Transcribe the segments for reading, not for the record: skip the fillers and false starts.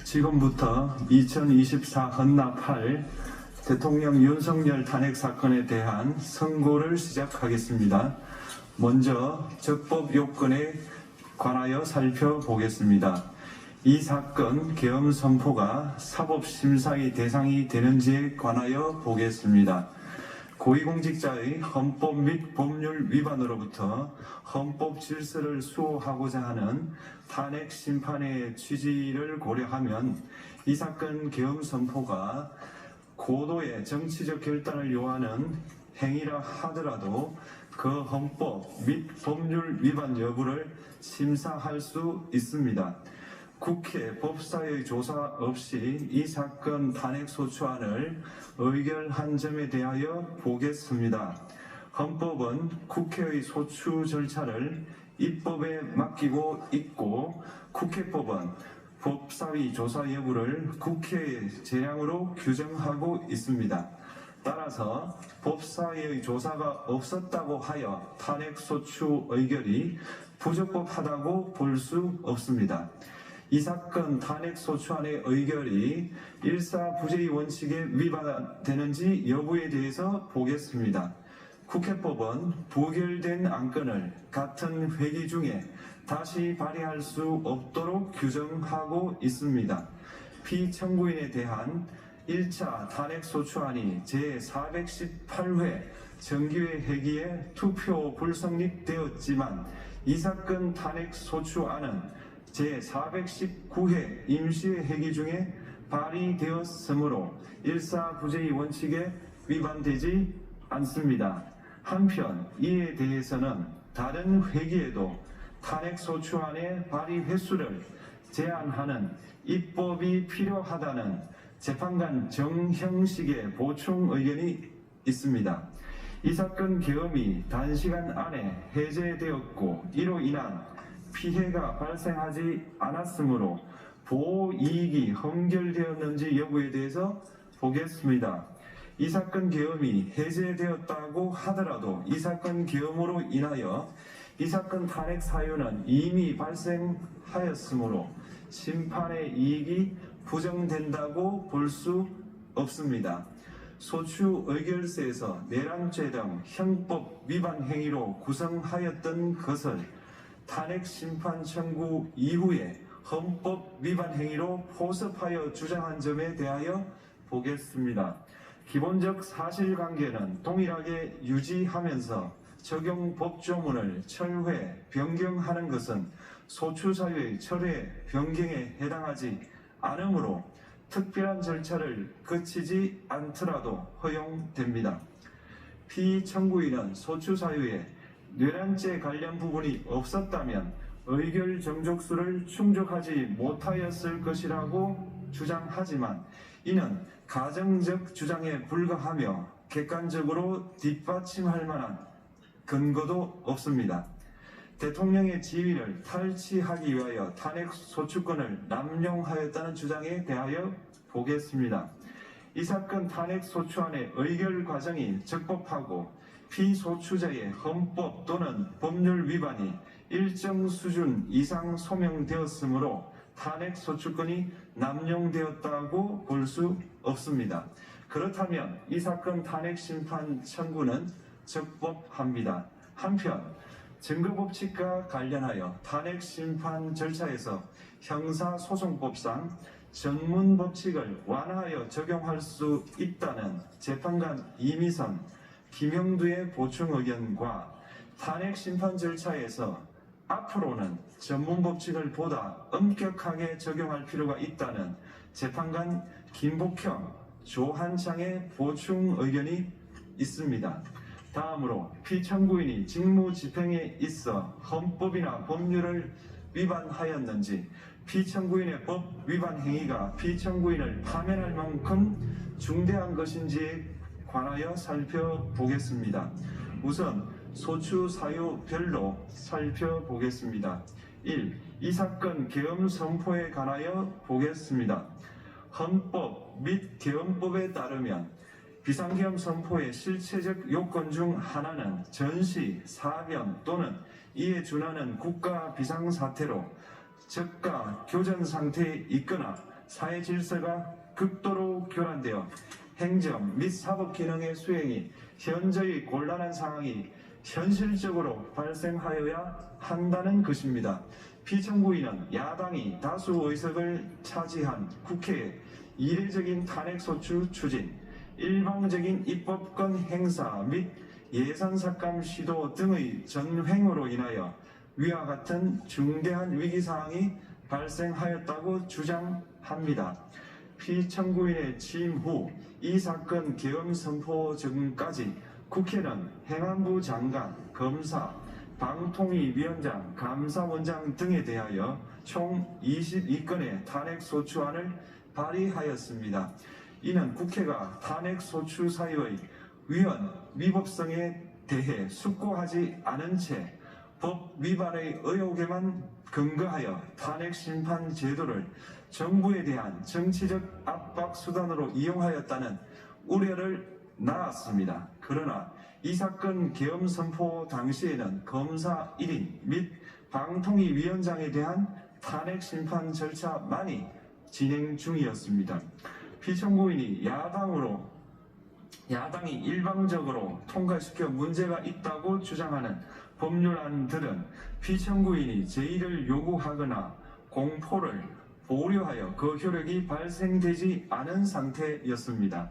지금부터 2024 헌납 8 대통령 윤석열 탄핵 사건에 대한 선고를 시작하겠습니다. 먼저 적법 요건에 관하여 살펴보겠습니다. 이 사건 계엄 선포가 사법심사의 대상이 되는지에 관하여 보겠습니다. 고위공직자의 헌법 및 법률 위반으로부터 헌법 질서를 수호하고자 하는 탄핵 심판의 취지를 고려하면 이 사건 계엄 선포가 고도의 정치적 결단을 요하는 행위라 하더라도 그 헌법 및 법률 위반 여부를 심사할 수 있습니다. 국회 법사의 조사 없이 이 사건 탄핵 소추안을 의결한 점에 대하여 보겠습니다. 헌법은 국회의 소추 절차를 입법에 맡기고 있고 국회법은 법사위 조사 여부를 국회의 재량으로 규정하고 있습니다. 따라서 법사위의 조사가 없었다고 하여 탄핵 소추 의결이 부적법하다고 볼 수 없습니다. 이 사건 탄핵 소추안의 의결이 일사부재의 원칙에 위반되는지 여부에 대해서 보겠습니다. 국회법은 부결된 안건을 같은 회기 중에 다시 발의할 수 없도록 규정하고 있습니다. 피청구인에 대한 1차 탄핵 소추안이 제418회 정기회 회기에 투표 불성립되었지만 이 사건 탄핵 소추안은 제419회 임시회 회기 중에 발의되었으므로 일사부재의 원칙에 위반되지 않습니다. 한편 이에 대해서는 다른 회기에도 탄핵 소추안의 발의 횟수를 제한하는 입법이 필요하다는 재판관 정형식의 보충 의견이 있습니다. 이 사건 계엄이 단시간 안에 해제되었고 이로 인한 피해가 발생하지 않았으므로 보호이익이 헌결되었는지 여부에 대해서 보겠습니다. 이 사건 계엄이 해제되었다고 하더라도 이 사건 계엄으로 인하여 이 사건 탄핵 사유는 이미 발생하였으므로 심판의 이익이 부정된다고 볼 수 없습니다. 소추 의결서에서 내란죄 등 형법 위반 행위로 구성하였던 것을 탄핵 심판 청구 이후에 헌법 위반 행위로 포섭하여 주장한 점에 대하여 보겠습니다. 기본적 사실관계는 동일하게 유지하면서 적용 법조문을 철회, 변경하는 것은 소추 사유의 철회, 변경에 해당하지 않으므로 특별한 절차를 거치지 않더라도 허용됩니다. 피청구인은 소추 사유에 내란죄 관련 부분이 없었다면 의결 정족수를 충족하지 못하였을 것이라고 주장하지만 이는 가정적 주장에 불과하며 객관적으로 뒷받침할 만한 근거도 없습니다. 대통령의 지위를 탈취하기 위하여 탄핵 소추권을 남용하였다는 주장에 대하여 보겠습니다. 이 사건 탄핵 소추안의 의결 과정이 적법하고 피소추자의 헌법 또는 법률 위반이 일정 수준 이상 소명되었으므로 탄핵 소추권이 남용되었다고 볼 수 없습니다. 그렇다면 이 사건 탄핵 심판 청구는 적법합니다. 한편 증거법칙과 관련하여 탄핵 심판 절차에서 형사소송법상 전문법칙을 완화하여 적용할 수 있다는 재판관 이미선, 김형두의 보충 의견과 탄핵 심판 절차에서 앞으로는 전문법칙을 보다 엄격하게 적용할 필요가 있다는 재판관 김복형, 조한창의 보충 의견이 있습니다. 다음으로 피청구인이 직무집행에 있어 헌법이나 법률을 위반하였는지 피청구인의 법 위반 행위가 피청구인을 파면할 만큼 중대한 것인지에 관하여 살펴보겠습니다. 우선 소추 사유별로 살펴보겠습니다. 1. 이 사건 계엄 선포에 관하여 보겠습니다. 헌법 및 계엄법에 따르면 비상계엄 선포의 실체적 요건 중 하나는 전시, 사변 또는 이에 준하는 국가 비상사태로 저가 교전 상태에 있거나 사회 질서가 극도로 교란되어 행정 및 사법 기능의 수행이 현저히 곤란한 상황이 현실적으로 발생하여야 한다는 것입니다. 피청구인은 야당이 다수 의석을 차지한 국회의 이례적인 탄핵소추 추진, 일방적인 입법권 행사 및 예산삭감 시도 등의 전횡으로 인하여 위와 같은 중대한 위기사항이 발생하였다고 주장합니다. 피청구인의 취임 후 이 사건 계엄 선포 전까지 국회는 행안부 장관, 검사, 방통위위원장, 감사원장 등에 대하여 총 22건의 탄핵소추안을 발의하였습니다. 이는 국회가 탄핵소추 사유의 위헌,위법성에 대해 숙고하지 않은 채 법 위반의 의혹에만 근거하여 탄핵심판 제도를 정부에 대한 정치적 압박 수단으로 이용하였다는 우려를 낳았습니다. 그러나 이 사건 계엄 선포 당시에는 검사 1인 및 방통위위원장에 대한 탄핵심판 절차만이 진행 중이었습니다. 피청구인이 야당이 일방적으로 통과시켜 문제가 있다고 주장하는 법률안들은 피청구인이 제의를 요구하거나 공포를 보류하여 그 효력이 발생되지 않은 상태였습니다.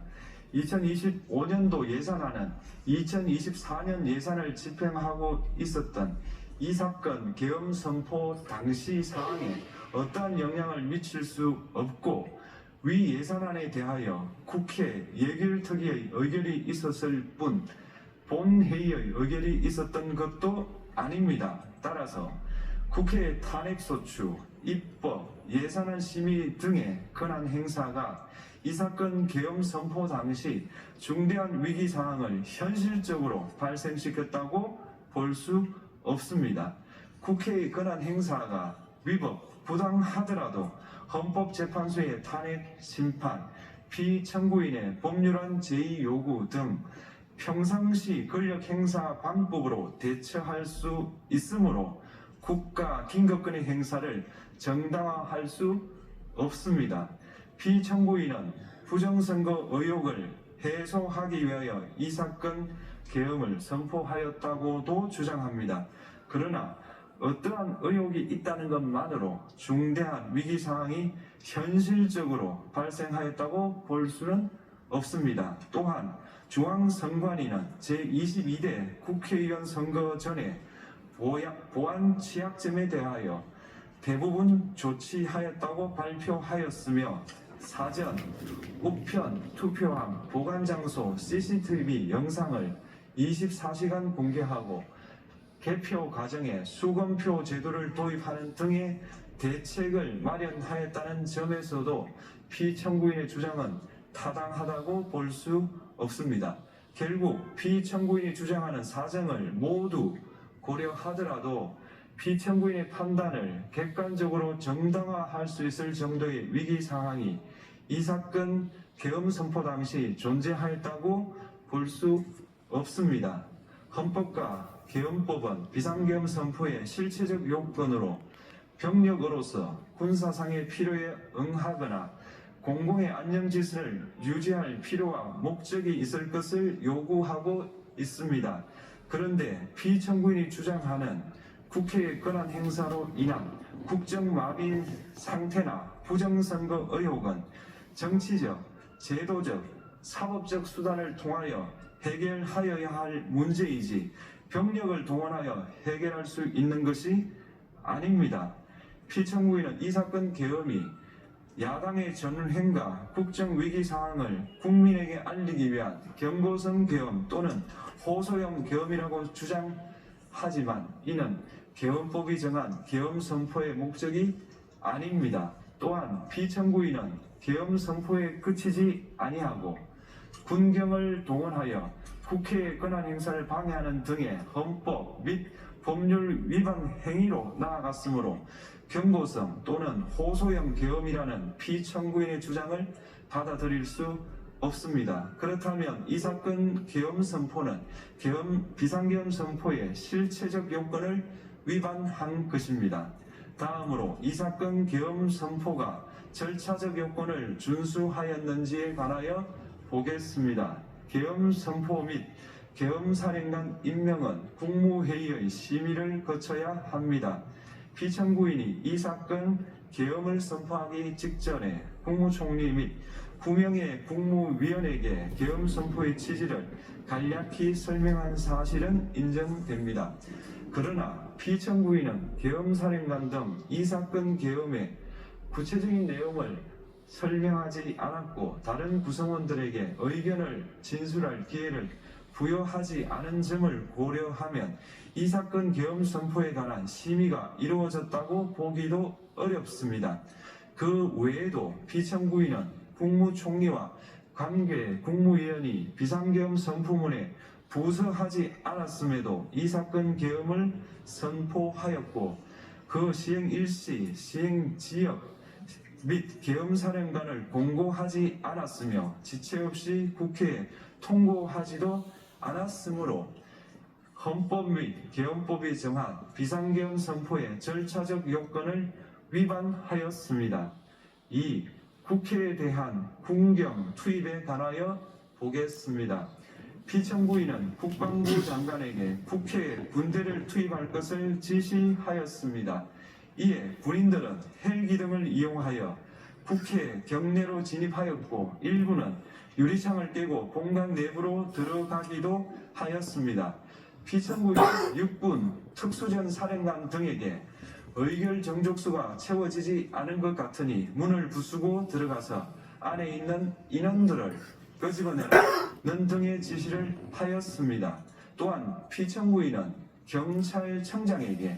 2025년도 예산안은 2024년 예산을 집행하고 있었던 이 사건 계엄 선포 당시 사항에 어떠한 영향을 미칠 수 없고 위 예산안에 대하여 국회 예결특위의 의결이 있었을 뿐 본회의의 의결이 있었던 것도 아닙니다. 따라서 국회의 탄핵소추, 입법, 예산안 심의 등의 권한 행사가 이 사건 계엄 선포 당시 중대한 위기 상황을 현실적으로 발생시켰다고 볼 수 없습니다. 국회의 권한 행사가 위법, 부당하더라도 헌법재판소의 탄핵 심판, 피청구인의 법률안 제의 요구 등 평상시 권력 행사 방법으로 대처할 수 있으므로 국가 긴급권의 행사를 정당화할 수 없습니다. 피청구인은 부정선거 의혹을 해소하기 위하여 이 사건 계엄을 선포하였다고도 주장합니다. 그러나 어떠한 의혹이 있다는 것만으로 중대한 위기 상황이 현실적으로 발생하였다고 볼 수는 없습니다. 또한 중앙선관위는 제22대 국회의원 선거 전에 보안 취약점에 대하여 대부분 조치하였다고 발표하였으며 사전, 우편, 투표함, 보관장소, CCTV 영상을 24시간 공개하고 개표 과정에 수검표 제도를 도입하는 등의 대책을 마련하였다는 점에서도 피청구인의 주장은 타당하다고 볼 수 없습니다. 결국 피청구인이 주장하는 사정을 모두 고려하더라도 피청구인의 판단을 객관적으로 정당화할 수 있을 정도의 위기 상황이 이 사건 계엄 선포 당시 존재하였다고 볼 수 없습니다. 헌법과 계엄법은 비상계엄 선포의 실체적 요건으로 병력으로서 군사상의 필요에 응하거나 공공의 안녕질서를 유지할 필요와 목적이 있을 것을 요구하고 있습니다. 그런데 피청구인이 주장하는 국회의 권한 행사로 인한 국정마비 상태나 부정선거 의혹은 정치적, 제도적, 사법적 수단을 통하여 해결하여야 할 문제이지 병력을 동원하여 해결할 수 있는 것이 아닙니다. 피청구인은 이 사건 계엄이 야당의 전횡과 국정위기 상황을 국민에게 알리기 위한 경고성 계엄 또는 호소형 계엄이라고 주장하지만 이는 계엄법이 정한 계엄 선포의 목적이 아닙니다. 또한 피청구인은 계엄 선포에 그치지 아니하고 군경을 동원하여 국회의 권한 행사를 방해하는 등의 헌법 및 법률 위반 행위로 나아갔으므로 경고성 또는 호소형 계엄이라는 피청구인의 주장을 받아들일 수 없습니다. 그렇다면 이 사건 계엄 선포는 비상계엄 선포의 실체적 요건을 위반한 것입니다. 다음으로 이 사건 계엄 선포가 절차적 요건을 준수하였는지에 관하여 보겠습니다. 계엄 선포 및 계엄 사령관 임명은 국무회의의 심의를 거쳐야 합니다. 피청구인이 이 사건 계엄을 선포하기 직전에 국무총리 및 9명의 국무위원에게 계엄 선포의 취지를 간략히 설명한 사실은 인정됩니다. 그러나 피청구인은 계엄사령관 등 이 사건 계엄의 구체적인 내용을 설명하지 않았고 다른 구성원들에게 의견을 진술할 기회를 부여하지 않은 점을 고려하면 이 사건 계엄 선포에 관한 심의가 이루어졌다고 보기도 어렵습니다. 그 외에도 피청구인은 국무총리와 관계 국무위원이 비상계엄 선포문에 부서하지 않았음에도 이 사건 계엄을 선포하였고 그 시행 일시, 시행 지역 및 계엄사령관을 공고하지 않았으며 지체 없이 국회에 통고하지도 않았으므로 헌법 및 계엄법이 정한 비상계엄 선포의 절차적 요건을 위반하였습니다. 2. 국회에 대한 군경 투입에 관하여 보겠습니다. 피청구인은 국방부 장관에게 국회에 군대를 투입할 것을 지시하였습니다. 이에 군인들은 헬기 등을 이용하여 국회 경내로 진입하였고 일부는 유리창을 깨고 공간 내부로 들어가기도 하였습니다. 피청구인은 육군 특수전 사령관 등에게 의결 정족수가 채워지지 않은 것 같으니 문을 부수고 들어가서 안에 있는 인원들을 끄집어내는 등의 지시를 하였습니다. 또한 피청구인은 경찰청장에게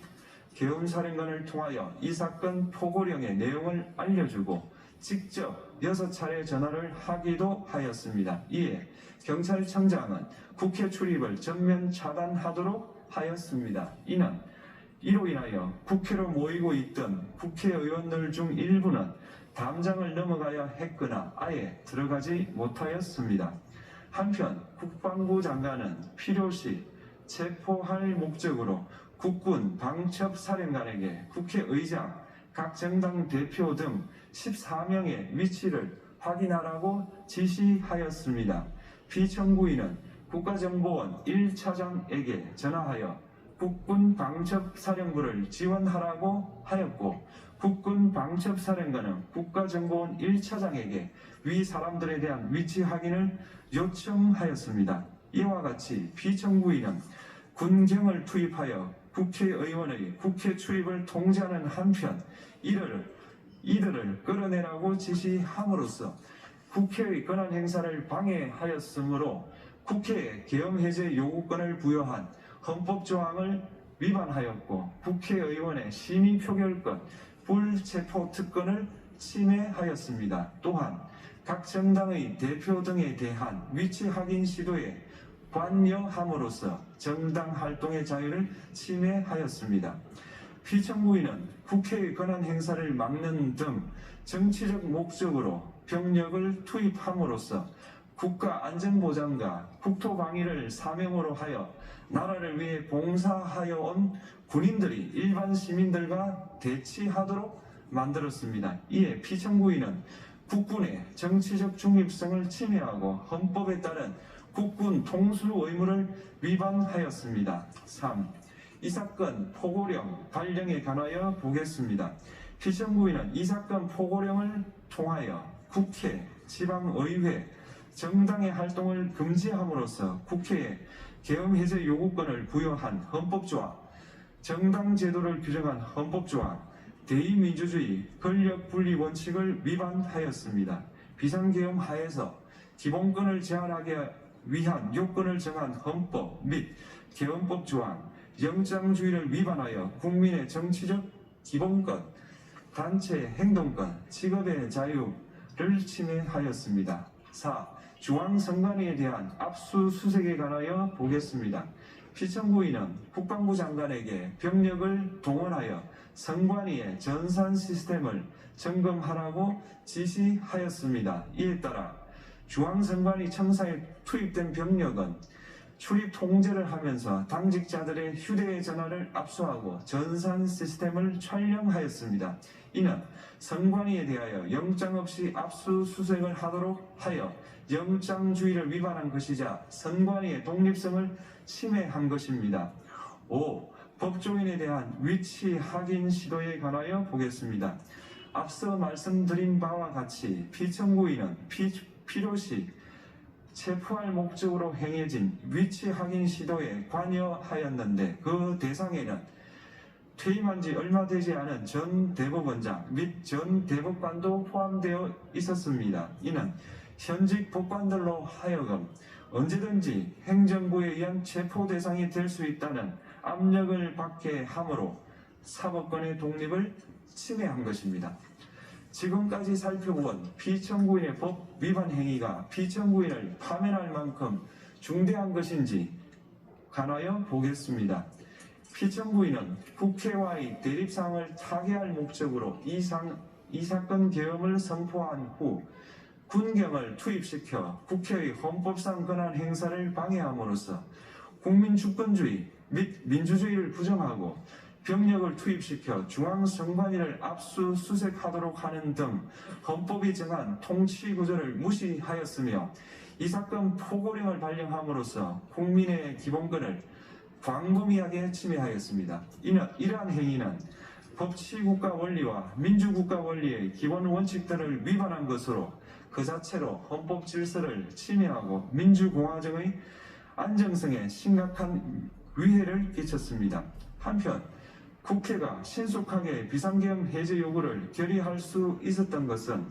계엄사령관을 통하여 이 사건 포고령의 내용을 알려주고 직접 6차례 전화를 하기도 하였습니다. 이에 경찰청장은 국회 출입을 전면 차단하도록 하였습니다. 이로 인하여 국회로 모이고 있던 국회의원들 중 일부는 담장을 넘어가야 했거나 아예 들어가지 못하였습니다. 한편 국방부 장관은 필요시 체포할 목적으로 국군 방첩사령관에게 국회의장, 각 정당 대표 등 14명의 위치를 확인하라고 지시하였습니다. 피청구인은 국가정보원 1차장에게 전화하여 국군 방첩사령부를 지원하라고 하였고 국군 방첩사령관은 국가정보원 1차장에게 위 사람들에 대한 위치 확인을 요청하였습니다. 이와 같이 피청구인은 군경을 투입하여 국회의원의 국회 출입을 통제하는 한편 이들을 끌어내라고 지시함으로써 국회의 권한 행사를 방해하였으므로 국회에 계엄 해제 요구권을 부여한 헌법 조항을 위반하였고 국회의원의 심의 표결권, 불체포 특권을 침해하였습니다. 또한 각 정당의 대표 등에 대한 위치 확인 시도에 관여함으로써 정당 활동의 자유를 침해하였습니다. 피청구인은 국회의 권한 행사를 막는 등 정치적 목적으로 병력을 투입함으로써 국가안전보장과 국토방위를 사명으로 하여 나라를 위해 봉사하여 온 군인들이 일반 시민들과 대치하도록 만들었습니다. 이에 피청구인은 국군의 정치적 중립성을 침해하고 헌법에 따른 국군 통수 의무를 위반하였습니다. 3. 이 사건 포고령 발령에 관하여 보겠습니다. 피청구인은 이 사건 포고령을 통하여 국회, 지방의회, 정당의 활동을 금지함으로써 국회에 계엄 해제 요구권을 부여한 헌법조항, 정당 제도를 규정한 헌법조항, 대의민주주의 권력분리 원칙을 위반하였습니다. 비상계엄 하에서 기본권을 제한하기 위한 요건을 정한 헌법 및 계엄법 조항, 영장주의를 위반하여 국민의 정치적 기본권, 단체 행동권, 직업의 자유를 침해하였습니다. 4. 중앙선관위에 대한 압수수색에 관하여 보겠습니다. 피청구인은 국방부 장관에게 병력을 동원하여 선관위의 전산 시스템을 점검하라고 지시하였습니다. 이에 따라 중앙선관위 청사에 투입된 병력은 출입 통제를 하면서 당직자들의 휴대전화를 압수하고 전산 시스템을 촬영하였습니다. 이는 선관위에 대하여 영장 없이 압수수색을 하도록 하여 영장주의를 위반한 것이자 선관위의 독립성을 침해한 것입니다. 5. 법조인에 대한 위치 확인 시도에 관하여 보겠습니다. 앞서 말씀드린 바와 같이 피청구인은 필요시 체포할 목적으로 행해진 위치 확인 시도에 관여하였는데 그 대상에는 퇴임한 지 얼마 되지 않은 전 대법원장 및 전 대법관도 포함되어 있었습니다. 이는 현직 법관들로 하여금 언제든지 행정부에 의한 체포 대상이 될 수 있다는 압력을 받게 함으로 사법권의 독립을 침해한 것입니다. 지금까지 살펴본 피청구인의 법 위반 행위가 피청구인을 파면할 만큼 중대한 것인지 관하여 보겠습니다. 피청구인은 국회와의 대립상을 타개할 목적으로 이 사건 계엄을 선포한 후 군경을 투입시켜 국회의 헌법상 권한 행사를 방해함으로써 국민주권주의 및 민주주의를 부정하고 병력을 투입시켜 중앙선관위를 압수수색하도록 하는 등 헌법이 정한 통치구조를 무시하였으며 이 사건 포고령을 발령함으로써 국민의 기본권을 광범위하게 침해하였습니다. 이러한 행위는 법치국가 원리와 민주국가 원리의 기본 원칙들을 위반한 것으로 그 자체로 헌법 질서를 침해하고 민주공화정의 안정성에 심각한 위해를 끼쳤습니다. 한편 국회가 신속하게 비상계엄 해제 요구를 결의할 수 있었던 것은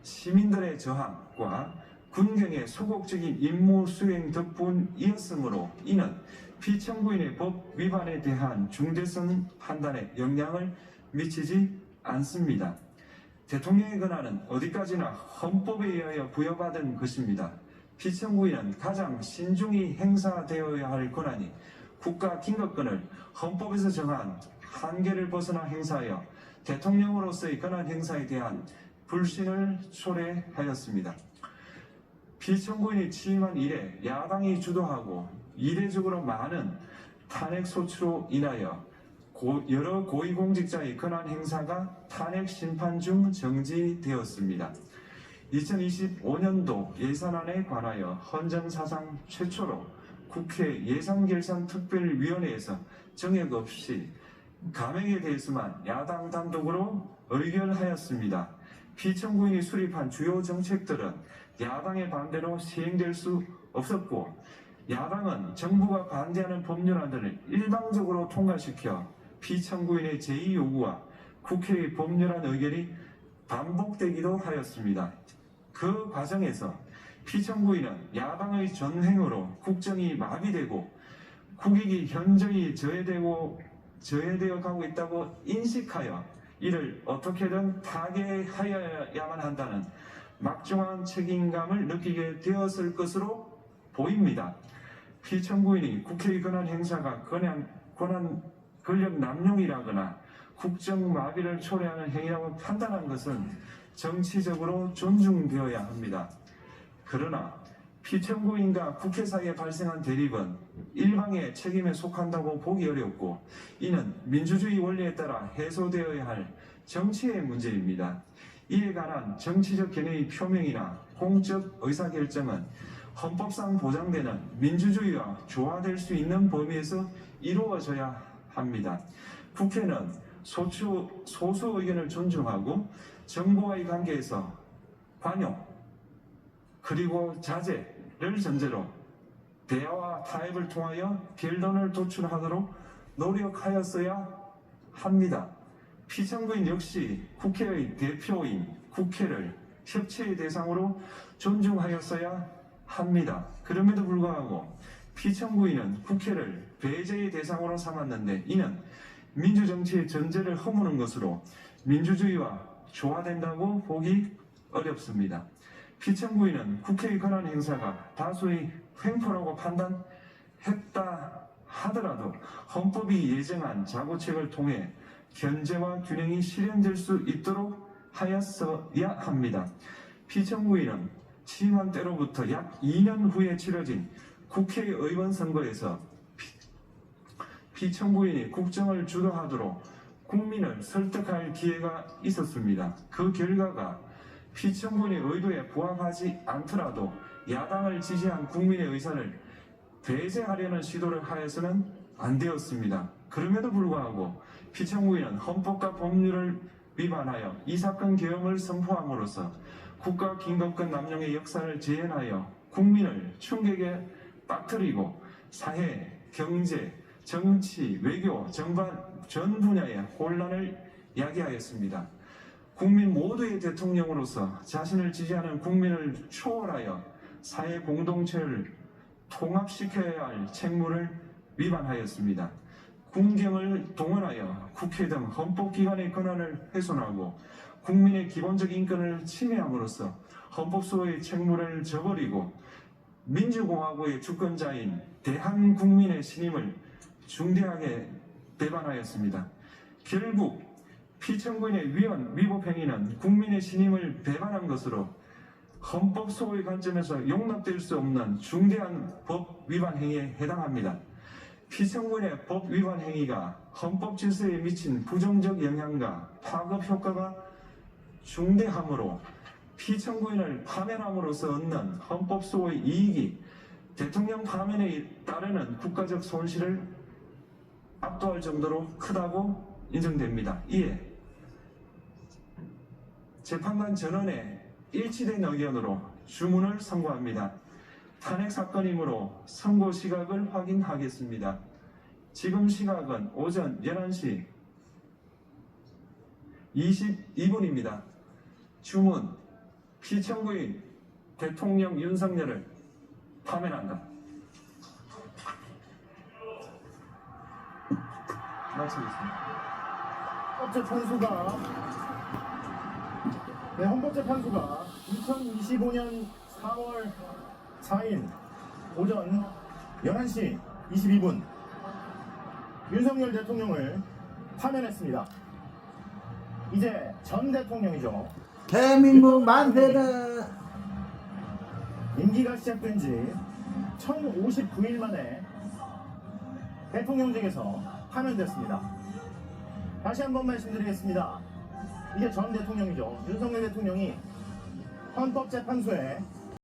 시민들의 저항과 군경의 소극적인 임무 수행 덕분이었으므로 이는 피청구인의 법 위반에 대한 중대성 판단에 영향을 미치지 않습니다. 대통령의 권한은 어디까지나 헌법에 의하여 부여받은 것입니다. 피청구인은 가장 신중히 행사되어야 할 권한이 국가 긴급권을 헌법에서 정한 한계를 벗어나 행사하여 대통령으로서의 권한 행사에 대한 불신을 초래하였습니다. 피청구인이 취임한 이래 야당이 주도하고 이례적으로 많은 탄핵 소추로 인하여 여러 고위공직자의 권한 행사가 탄핵 심판 중 정지되었습니다. 2025년도 예산안에 관하여 헌정사상 최초로 국회 예산결산특별위원회에서 정액 없이 감액에 대해서만 야당 단독으로 의결하였습니다. 피청구인이 수립한 주요 정책들은 야당의 반대로 시행될 수 없었고 야당은 정부가 반대하는 법률안들을 일방적으로 통과시켜 피청구인의 제2 요구와 국회의 법률안 의결이 반복되기도 하였습니다. 그 과정에서 피청구인은 야당의 전횡으로 국정이 마비되고 국익이 현저히 저해되어 가고 있다고 인식하여 이를 어떻게든 타개하여야만 한다는 막중한 책임감을 느끼게 되었을 것으로 보입니다. 피청구인이 국회의 권한 행사가 권력 남용이라거나 국정 마비를 초래하는 행위라고 판단한 것은 정치적으로 존중되어야 합니다. 그러나 피청구인과 국회 사이에 발생한 대립은 일방의 책임에 속한다고 보기 어렵고 이는 민주주의 원리에 따라 해소되어야 할 정치의 문제입니다. 이에 관한 정치적 견해의 표명이나 공적 의사결정은 헌법상 보장되는 민주주의와 조화될 수 있는 범위에서 이루어져야 합니다. 국회는 소수 의견을 존중하고 정부와의 관계에서 관용 그리고 자제를 전제로 대화와 타협을 통하여 결론을 도출하도록 노력하였어야 합니다. 피청구인 역시 국회의 대표인 국회를 협치의 대상으로 존중하였어야 합니다. 그럼에도 불구하고 피청구인은 국회를 배제의 대상으로 삼았는데 이는 민주정치의 전제를 허무는 것으로 민주주의와 조화된다고 보기 어렵습니다. 피청구인은 국회의 권한 행사가 다수의 횡포라고 판단했다 하더라도 헌법이 예정한 자구책을 통해 견제와 균형이 실현될 수 있도록 하였어야 합니다. 피청구인은 취임한 때로부터 약 2년 후에 치러진 국회의원 선거에서 피청구인이 국정을 주도하도록 국민을 설득할 기회가 있었습니다. 그 결과가 피청구인의 의도에 부합하지 않더라도 야당을 지지한 국민의 의사를 배제하려는 시도를 하여서는 안 되었습니다. 그럼에도 불구하고 피청구인은 헌법과 법률을 위반하여 이 사건 계엄을 선포함으로써 국가 긴급권 남용의 역사를 재현하여 국민을 충격에 빠뜨리고 사회, 경제, 정치, 외교 전 분야의 혼란을 야기하였습니다. 국민 모두의 대통령으로서 자신을 지지하는 국민을 초월하여 사회 공동체를 통합시켜야 할 책무를 위반하였습니다. 군경을 동원하여 국회 등 헌법기관의 권한을 훼손하고 국민의 기본적 인권을 침해함으로써 헌법소의 책무를 저버리고 민주공화국의 주권자인 대한국민의 신임을 중대하게 배반하였습니다. 결국 피청구인의 위법 행위는 국민의 신임을 배반한 것으로 헌법소의 관점에서 용납될 수 없는 중대한 법 위반 행위에 해당합니다. 피청구인의 법 위반 행위가 헌법 질서에 미친 부정적 영향과 파급 효과가 중대하므로 피청구인을 파면함으로써 얻는 헌법소의 이익이 대통령 파면에 따르는 국가적 손실을 압도할 정도로 크다고 인정됩니다. 이에 재판관 전원의 일치된 의견으로 주문을 선고합니다. 탄핵 사건이므로 선고 시각을 확인하겠습니다. 지금 시각은 오전 11시 22분입니다. 주문: 피청구인 대통령 윤석열을 파면한다. 마치겠습니다. 헌법재판소가 2025년 4월 4일 오전 11시 22분 윤석열 대통령을 파면했습니다. 이제 전 대통령이죠. 대한민국 만세다. 임기가 시작된 지 1059일 만에 대통령직에서 파면됐습니다. 다시 한번 말씀드리겠습니다. 이제 전 대통령이죠. 윤석열 대통령이 헌법재판소에